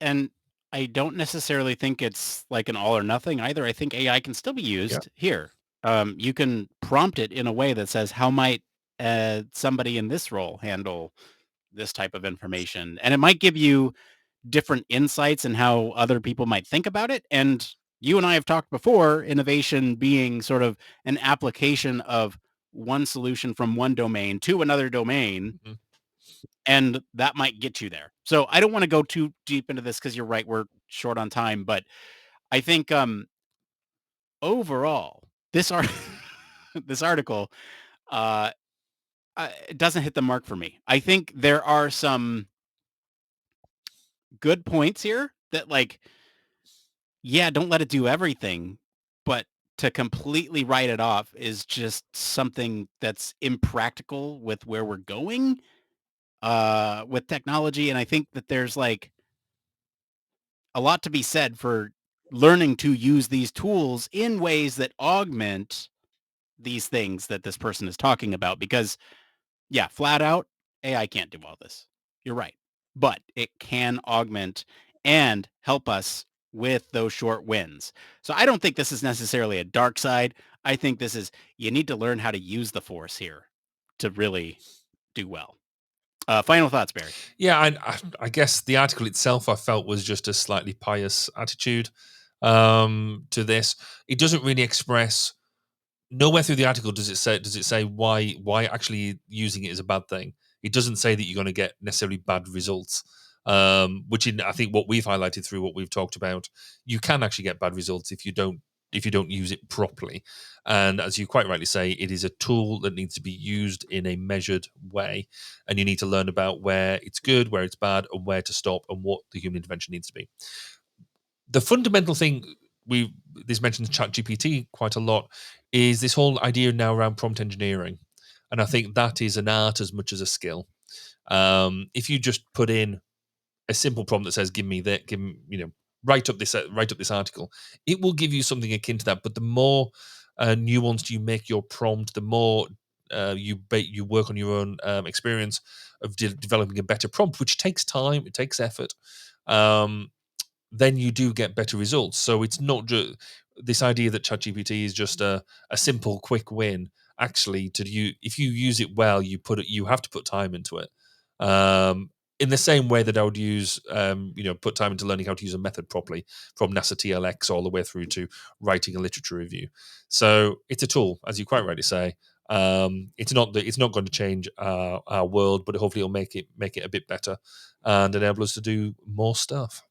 And I don't necessarily think it's like an all or nothing either. I think AI can still be Yeah. used here. You can prompt it in a way that says, how might somebody in this role handle this type of information? And it might give you different insights and how other people might think about it. And you and I have talked before, innovation being sort of an application of one solution from one domain to another domain, Mm-hmm. and that might get you there. So I don't want to go too deep into this because you're right, we're short on time, but I think overall this art this article uh it doesn't hit the mark for me. I think there are some good points here that, like, yeah, don't let it do everything, but to completely write it off is just something that's impractical with where we're going with technology. And I think that there's like a lot to be said for learning to use these tools in ways that augment these things that this person is talking about. Because, yeah, flat out, AI can't do all this. You're right. But it can augment and help us with those short wins. So I don't think this is necessarily a dark side. I think this is, you need to learn how to use the force here to really do well. Final thoughts, Barry. Yeah, I guess the article itself, I felt, was just a slightly pious attitude to this. It doesn't really express. Nowhere through the article does it say why actually using it is a bad thing. It doesn't say that you're going to get necessarily bad results. Which I think what we've highlighted through what we've talked about, you can actually get bad results if you don't use it properly. And as you quite rightly say, it is a tool that needs to be used in a measured way, and you need to learn about where it's good, where it's bad, and where to stop, and what the human intervention needs to be. The fundamental thing this mentions ChatGPT quite a lot, is this whole idea now around prompt engineering, and I think that is an art as much as a skill. If you just put in a simple prompt that says, "Give me that," write up this article, it will give you something akin to that. But the more nuanced you make your prompt, the more you work on your own experience of developing a better prompt, which takes time, it takes effort. Then you do get better results. So it's not just this idea that ChatGPT is just a simple, quick win. Actually, if you use it well, you have to put time into it. In the same way that I would use, put time into learning how to use a method properly, from NASA TLX all the way through to writing a literature review. So it's a tool, as you quite rightly say. It's not going to change our world, but hopefully it'll make it a bit better and enable us to do more stuff.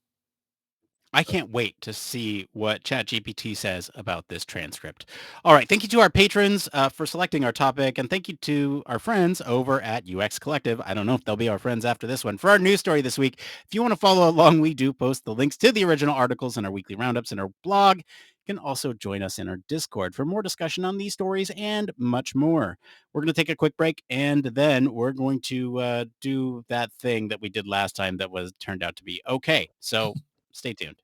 I can't wait to see what ChatGPT says about this transcript. All right. Thank you to our patrons for selecting our topic. And thank you to our friends over at UX Collective. I don't know if they'll be our friends after this one. For our news story this week, if you want to follow along, we do post the links to the original articles and our weekly roundups in our blog. You can also join us in our Discord for more discussion on these stories and much more. We're going to take a quick break, and then we're going to do that thing that we did last time that turned out to be okay. So stay tuned.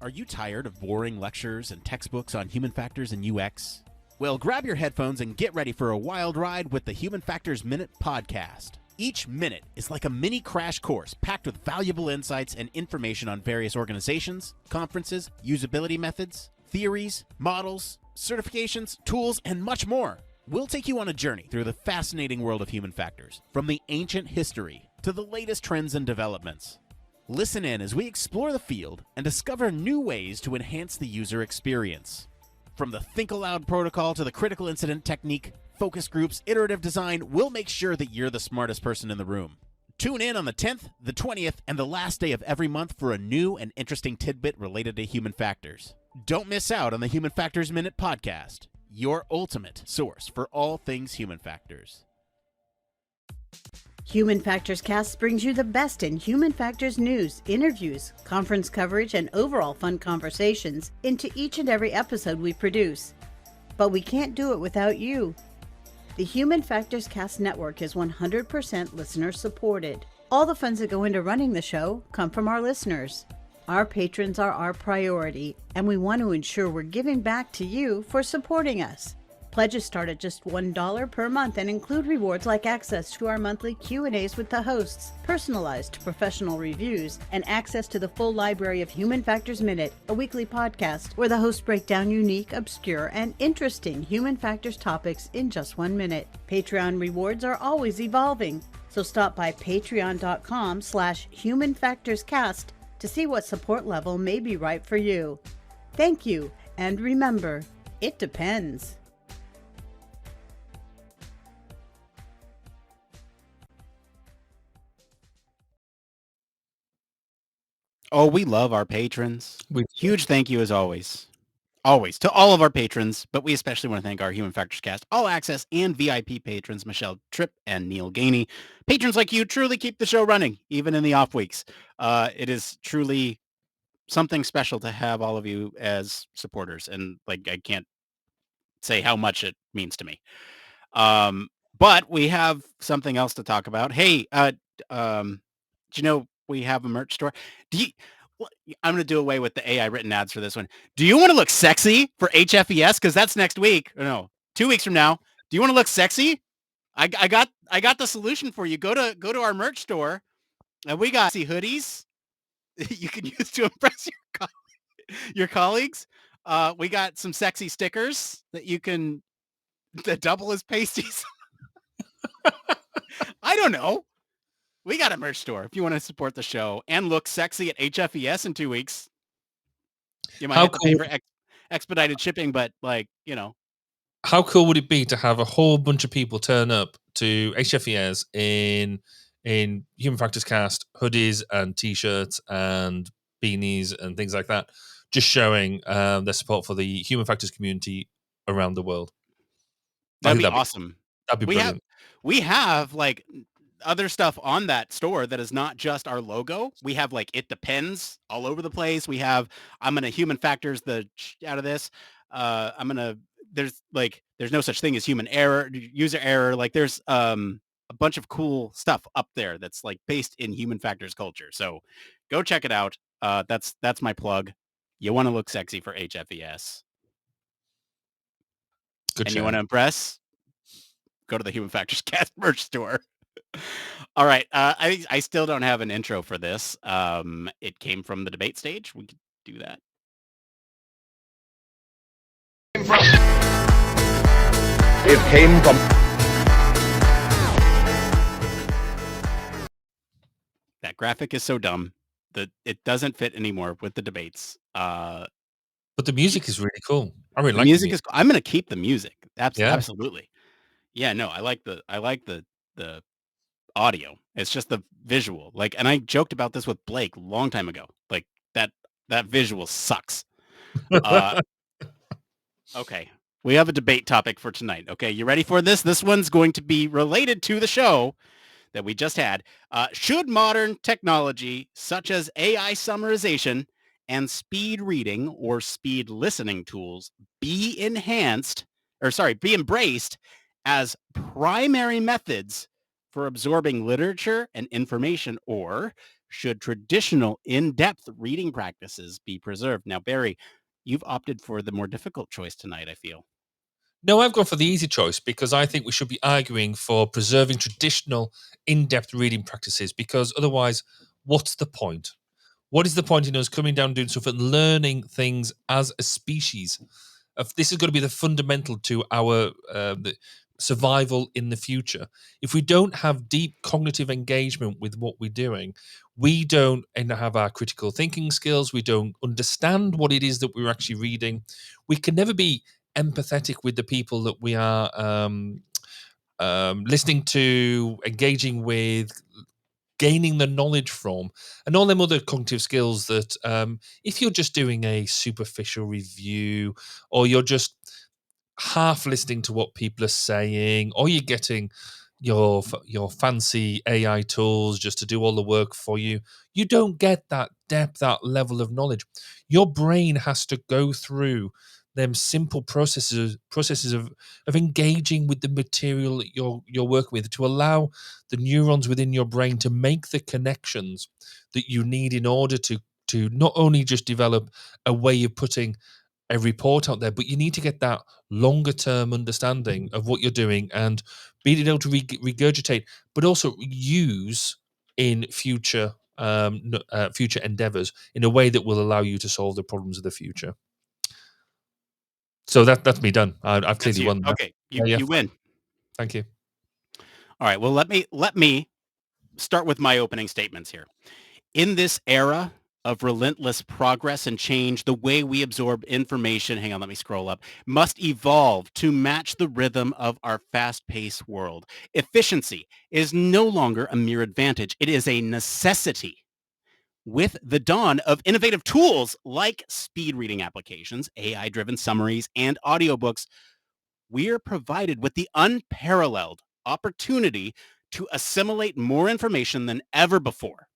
Are you tired of boring lectures and textbooks on human factors and UX? Well, grab your headphones and get ready for a wild ride with the Human Factors Minute podcast. Each minute is like a mini crash course packed with valuable insights and information on various organizations, conferences, usability methods, theories, models, certifications, tools, and much more. We'll take you on a journey through the fascinating world of human factors, from the ancient history to the latest trends and developments. Listen in as we explore the field and discover new ways to enhance the user experience. From the Think Aloud protocol to the critical incident technique, focus groups, iterative design, we'll make sure that you're the smartest person in the room. Tune in on the 10th, the 20th, and the last day of every month for a new and interesting tidbit related to human factors. Don't miss out on the Human Factors Minute podcast, your ultimate source for all things human factors. Human Factors Cast brings you the best in human factors news, interviews, conference coverage, and overall fun conversations into each and every episode we produce. But we can't do it without you. The Human Factors Cast network is 100% listener supported. All the funds that go into running the show come from our listeners. Our patrons are our priority, and we want to ensure we're giving back to you for supporting us. Pledges start at just $1 per month and include rewards like access to our monthly Q&As with the hosts, personalized professional reviews, and access to the full library of Human Factors Minute, a weekly podcast where the hosts break down unique, obscure, and interesting human factors topics in just 1 minute. Patreon rewards are always evolving, so stop by patreon.com/humanfactorscast to see what support level may be right for you. Thank you, and remember, it depends. Oh, we love our patrons. We- Huge thank you as always. Always to all of our patrons, but we especially want to thank our Human Factors Cast All Access and VIP patrons, Michelle Tripp and Neil Gainey. Patrons like you truly keep the show running, even in the off weeks. It is truly something special to have all of you as supporters, and like I can't say how much it means to me. But we have something else to talk about. Hey, do you know we have a merch store? Do you? I'm going to do away with the AI written ads for this one. Do you want to look sexy for HFES? Because that's next week. Or no, 2 weeks from now. Do you want to look sexy? I got the solution for you. Go to our merch store, and we got hoodies you can use to impress your colleagues. We got some sexy stickers that double as pasties. I don't know. We got a merch store if you want to support the show and look sexy at HFES in 2 weeks. You might How have to pay cool? for expedited shipping, but How cool would it be to have a whole bunch of people turn up to HFES in Human Factors Cast hoodies and t-shirts and beanies and things like that, just showing their support for the Human Factors community around the world. I that'd think be awesome. that'd be We have brilliant. we have other stuff on that store that is not just our logo. We have like It Depends all over the place. We have I'm gonna human factors the out of this. I'm gonna there's no such thing as human error, user error. Like there's a bunch of cool stuff up there that's like based in human factors culture. So go check it out. That's my plug. You want to look sexy for HFES Good and show. you want to impress? Go to the Human Factors Cast merch store. All right. I still don't have an intro for this. It came from the debate stage. We could do that. It came from. That graphic is so dumb that it doesn't fit anymore with the debates. But the music is really cool. I really The like music is. I'm going to keep the music. Yeah. Absolutely. Yeah. No, I like the audio. It's just the visual. Like, and I joked about this with Blake a long time ago. Like that visual sucks. Okay. We have a debate topic for tonight. Okay. You ready for this? This one's going to be related to the show that we just had. Should modern technology such as AI summarization and speed reading or speed listening tools be embraced as primary methods for absorbing literature and information, or should traditional in-depth reading practices be preserved? Now, Barry, you've opted for the more difficult choice tonight, I feel. No, I've gone for the easy choice because I think we should be arguing for preserving traditional in-depth reading practices, because otherwise, what's the point? What is the point in us coming down doing stuff and learning things as a species? This is going to be the fundamental to our the survival in the future. If we don't have deep cognitive engagement with what we're doing, we don't have our critical thinking skills. We don't understand what it is that we're actually reading. We can never be empathetic with the people that we are listening to, engaging with, gaining the knowledge from, and all them other cognitive skills that if you're just doing a superficial review, or you're just half listening to what people are saying, or you're getting your fancy AI tools just to do all the work for you, you don't get that depth, that level of knowledge. Your brain has to go through them simple processes of engaging with the material that you're working with, to allow the neurons within your brain to make the connections that you need in order to not only just develop a way of putting a report out there, but you need to get that longer term understanding of what you're doing and being able to regurgitate, but also use in future future endeavors in a way that will allow you to solve the problems of the future. So that's me done. I've clearly won. Okay, you win. Thank you. All right. Well, let me start with my opening statements here. In this era of relentless progress and change, the way we absorb information, hang on, let me scroll up, must evolve to match the rhythm of our fast-paced world. Efficiency is no longer a mere advantage. It is a necessity. With the dawn of innovative tools like speed reading applications, AI-driven summaries, and audiobooks, we're provided with the unparalleled opportunity to assimilate more information than ever before,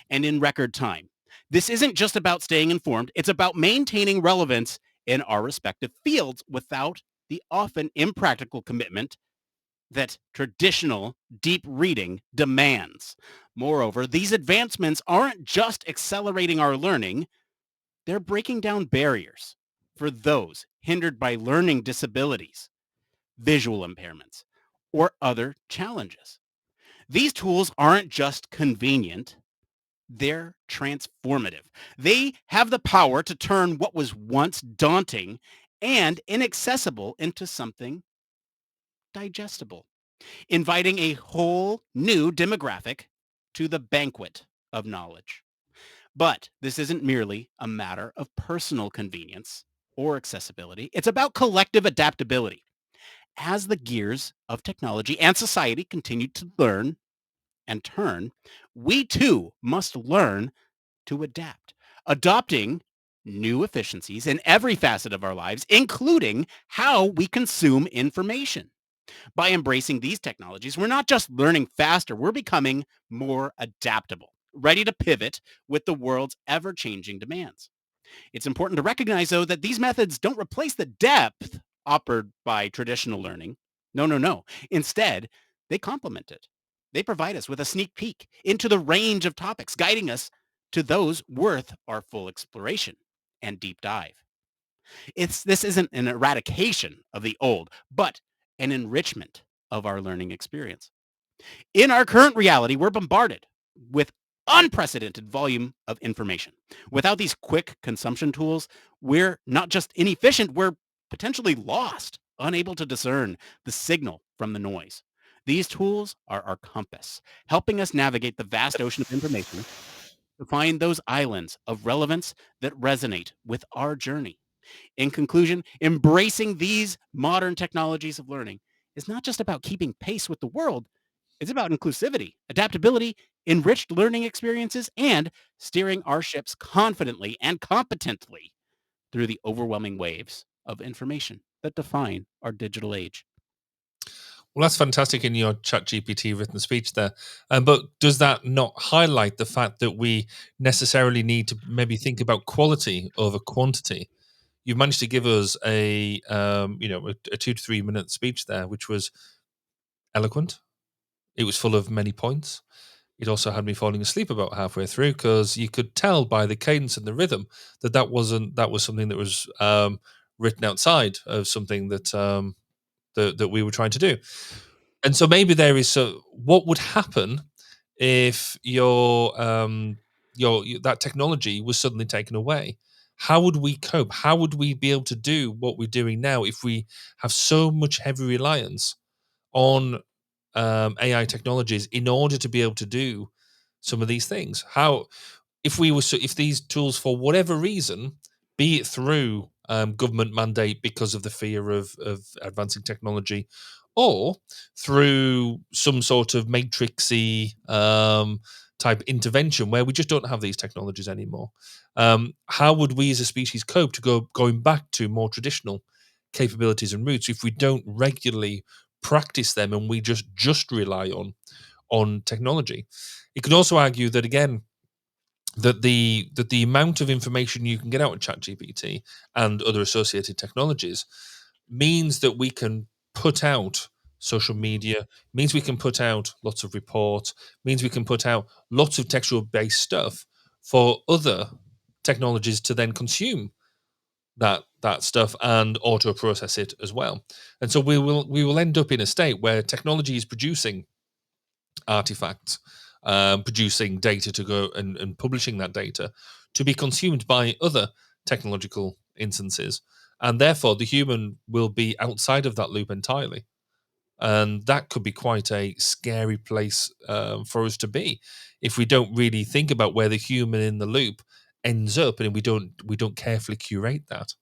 and in record time. This isn't just about staying informed. It's about maintaining relevance in our respective fields without the often impractical commitment that traditional deep reading demands. Moreover, these advancements aren't just accelerating our learning, they're breaking down barriers for those hindered by learning disabilities, visual impairments, or other challenges. These tools aren't just convenient, they're transformative. They have the power to turn what was once daunting and inaccessible into something digestible, inviting a whole new demographic to the banquet of knowledge. But this isn't merely a matter of personal convenience or accessibility. It's about collective adaptability. As the gears of technology and society continue to learn and turn, we too must learn to adapt, adopting new efficiencies in every facet of our lives, including how we consume information. By embracing these technologies, we're not just learning faster, we're becoming more adaptable, ready to pivot with the world's ever-changing demands. It's important to recognize, though, that these methods don't replace the depth offered by traditional learning. No, no, no. Instead, they complement it. They provide us with a sneak peek into the range of topics, guiding us to those worth our full exploration and deep dive. This isn't an eradication of the old, but an enrichment of our learning experience. In our current reality, we're bombarded with unprecedented volume of information. Without these quick consumption tools, we're not just inefficient, we're potentially lost, unable to discern the signal from the noise. These tools are our compass, helping us navigate the vast ocean of information to find those islands of relevance that resonate with our journey. In conclusion, embracing these modern technologies of learning is not just about keeping pace with the world, it's about inclusivity, adaptability, enriched learning experiences, and steering our ships confidently and competently through the overwhelming waves of information that define our digital age. Well, that's fantastic in your ChatGPT written speech there. But does that not highlight the fact that we necessarily need to maybe think about quality over quantity? You've managed to give us a 2 to 3 minute speech there, which was eloquent. It was full of many points. It also had me falling asleep about halfway through because you could tell by the cadence and the rhythm that was something that was written outside of something that we were trying to do. And so maybe there is what would happen if that technology was suddenly taken away? How would we cope? How would we be able to do what we're doing now if we have so much heavy reliance on AI technologies in order to be able to do some of these things? How if these tools, for whatever reason, be it through government mandate because of the fear of advancing technology, or through some sort of matrixy type intervention where we just don't have these technologies anymore, how would we as a species cope going back to more traditional capabilities and routes if we don't regularly practice them and we just rely on technology? You could also argue that again, that the amount of information you can get out of ChatGPT and other associated technologies means that we can put out social media, means we can put out lots of reports, means we can put out lots of textual based stuff for other technologies to then consume that stuff and auto process it as well. And so we will end up in a state where technology is producing artifacts, producing data to go and publishing that data to be consumed by other technological instances. And therefore, the human will be outside of that loop entirely. And that could be quite a scary place for us to be if we don't really think about where the human in the loop ends up, and we don't carefully curate that.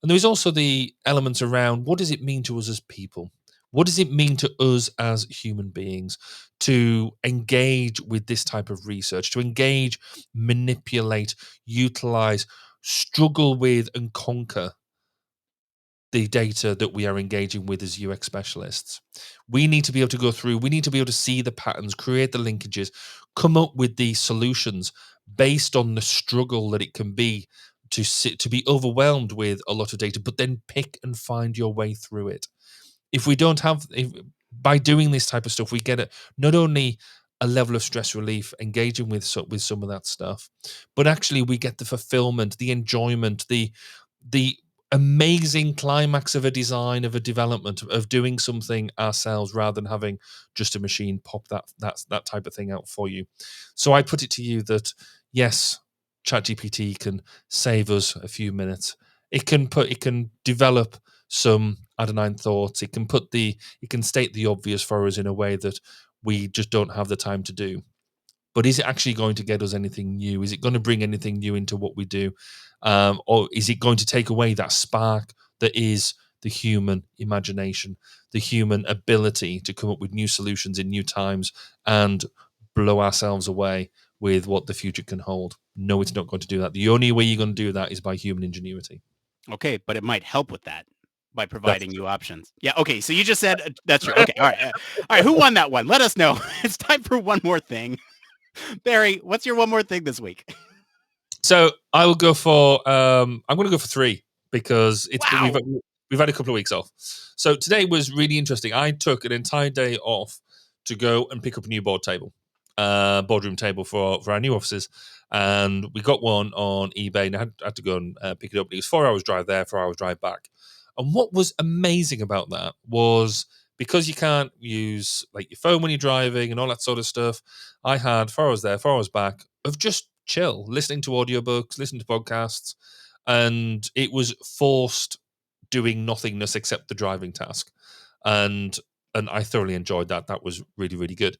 And there's also the elements around what does it mean to us as people? What does it mean to us as human beings to engage with this type of research, to engage, manipulate, utilize, struggle with, and conquer the data that we are engaging with as UX specialists? We need to be able to go through, we need to be able to see the patterns, create the linkages, come up with the solutions based on the struggle that it can be to be overwhelmed with a lot of data, but then pick and find your way through it. If we don't have, by doing this type of stuff, we get not only a level of stress relief engaging with some of that stuff, but actually we get the fulfillment, the enjoyment, the amazing climax of a design, of a development, of doing something ourselves rather than having just a machine pop that type of thing out for you. So I put it to you that yes, ChatGPT can save us a few minutes. It can develop some adenine thoughts. It can state the obvious for us in a way that we just don't have the time to do. But is it actually going to get us anything new? Is it going to bring anything new into what we do? Or is it going to take away that spark that is the human imagination, the human ability to come up with new solutions in new times and blow ourselves away with what the future can hold? No, it's not going to do that. The only way you're going to do that is by human ingenuity. Okay, but it might help with that by providing you options. Yeah. Okay. So you just said that's true. Okay. All right. All right. Who won that one? Let us know. It's time for one more thing. Barry, what's your one more thing this week? So I will go for. I'm going to go for 3 because Wow. we've had a couple of weeks off. So today was really interesting. I took an entire day off to go and pick up a new boardroom table for our new offices, and we got one on eBay. And I had to go and pick it up. It was 4 hours drive there, 4 hours drive back. And what was amazing about that was because you can't use like your phone when you're driving and all that sort of stuff. I had 4 hours there, 4 hours back of just chill, listening to audiobooks, listening to podcasts, and it was forced doing nothingness except the driving task. And I thoroughly enjoyed that. That was really, really good.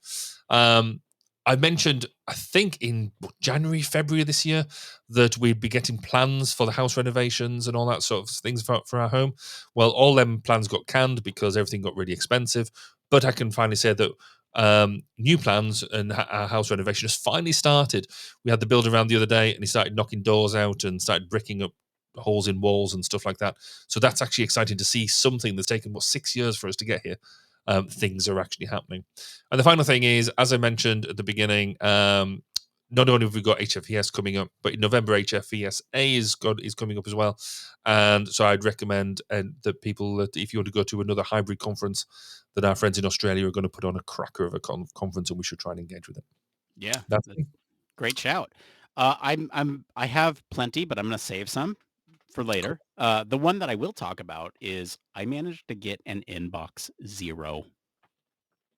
I mentioned, I think in January, February of this year, that we'd be getting plans for the house renovations and all that sort of things for our home. Well, all them plans got canned because everything got really expensive. But I can finally say that new plans and our house renovation has finally started. We had the builder around the other day and he started knocking doors out and started bricking up holes in walls and stuff like that. So that's actually exciting to see something that's taken 6 years for us to get here. Things are actually happening. And the final thing is, as I mentioned at the beginning, not only have we got HFES coming up, but in November HFES-A is coming up as well. And so I'd recommend that people, that if you want to go to another hybrid conference, that our friends in Australia are going to put on a cracker of a conference, and we should try and engage with it. Yeah, That's great shout. I have plenty, but I'm going to save some for later. The one that I will talk about is I managed to get an inbox 0.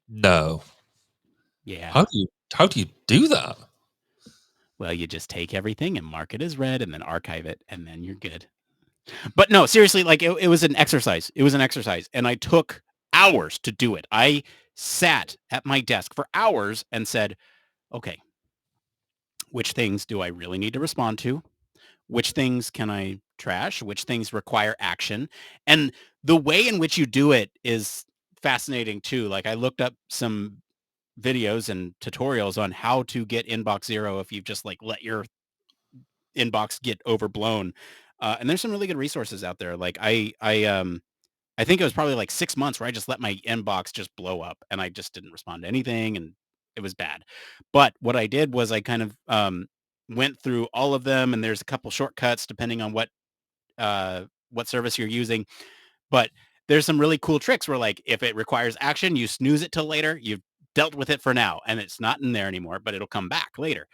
No. Yeah. How do you do that? Well, you just take everything and mark it as read and then archive it and then you're good. But no, seriously, like it was an exercise. It was an exercise and I took hours to do it. I sat at my desk for hours and said, okay, which things do I really need to respond to? Which things can I trash? Which things require action? And the way in which you do it is fascinating too. Like I looked up some videos and tutorials on how to get inbox 0 if you just like let your inbox get overblown. And there's some really good resources out there. Like I think it was probably like 6 months where I just let my inbox just blow up and I just didn't respond to anything and it was bad. But what I did was I kind of went through all of them and there's a couple shortcuts depending on what service you're using. But there's some really cool tricks where like if it requires action, you snooze it till later. You've dealt with it for now and it's not in there anymore, but it'll come back later.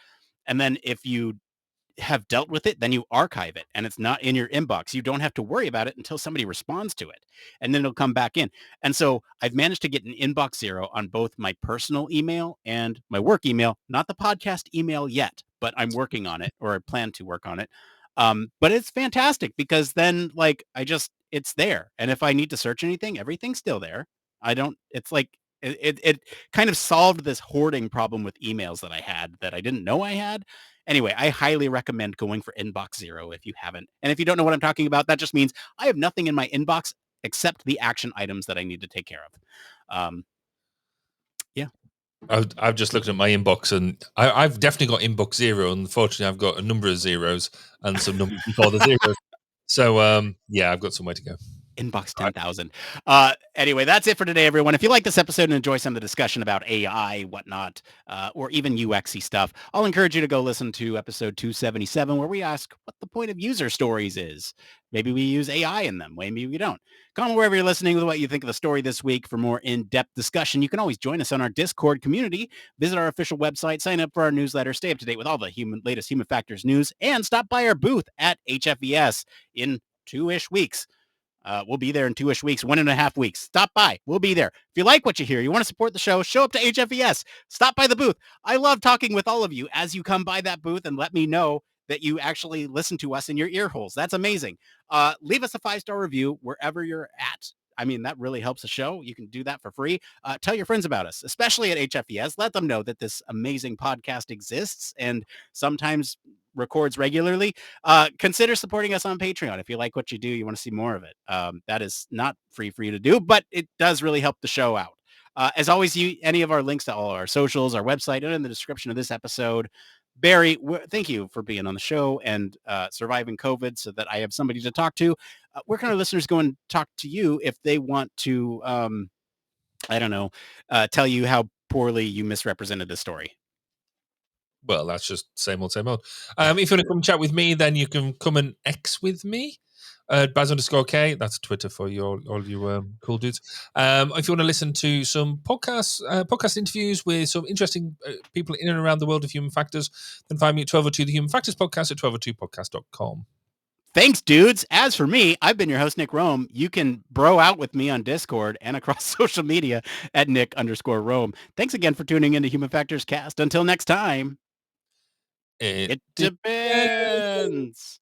And then if you have dealt with it, then you archive it and it's not in your inbox. You don't have to worry about it until somebody responds to it and then it'll come back in. And so I've managed to get an inbox 0 on both my personal email and my work email, not the podcast email yet, but I'm working on it or I plan to work on it. But it's fantastic because then like it's there. And if I need to search anything, everything's still there. It's like, it kind of solved this hoarding problem with emails that I had that I didn't know I had. Anyway, I highly recommend going for inbox 0 if you haven't. And if you don't know what I'm talking about, that just means I have nothing in my inbox except the action items that I need to take care of. Yeah. I've just looked at my inbox and I've definitely got inbox 0. Unfortunately, I've got a number of zeros and some numbers before the zeros. So, yeah, I've got some way to go. Inbox 10,000. Anyway, that's it for today, everyone. If you like this episode and enjoy some of the discussion about AI, whatnot, or even UXy stuff, I'll encourage you to go listen to episode 277, where we ask what the point of user stories is. Maybe we use AI in them. Maybe we don't. Comment wherever you're listening with what you think of the story this week. For more in-depth discussion, you can always join us on our Discord community. Visit our official website, sign up for our newsletter, stay up to date with all the latest human factors news, and stop by our booth at HFES in 2-ish weeks. We'll be there in 2-ish weeks, 1.5 weeks. Stop by. We'll be there. If you like what you hear, you want to support the show, show up to HFES. Stop by the booth. I love talking with all of you as you come by that booth and let me know that you actually listen to us in your ear holes. That's amazing. Leave us a 5-star review wherever you're at. I mean, that really helps the show. You can do that for free. Tell your friends about us, especially at HFES. Let them know that this amazing podcast exists and sometimes records regularly. Consider supporting us on Patreon. If you like what you do, you want to see more of it. That is not free for you to do, but it does really help the show out. As always, any of our links to all our socials, our website, and in the description of this episode. Barry, thank you for being on the show and surviving COVID so that I have somebody to talk to. Where can our listeners go and talk to you if they want to, I don't know, tell you how poorly you misrepresented the story? Well, that's just same old, same old. If you want to come chat with me, then you can come and X with me. Baz_K, that's Twitter for all you cool dudes. If you want to listen to some podcast interviews with some interesting people in and around the world of human factors, then find me at 1202 The Human Factors Podcast at 1202podcast.com. Thanks, dudes. As for me, I've been your host, Nick Roome. You can bro out with me on Discord and across social media at Nick_Roome. Thanks again for tuning into Human Factors Cast. Until next time, it depends.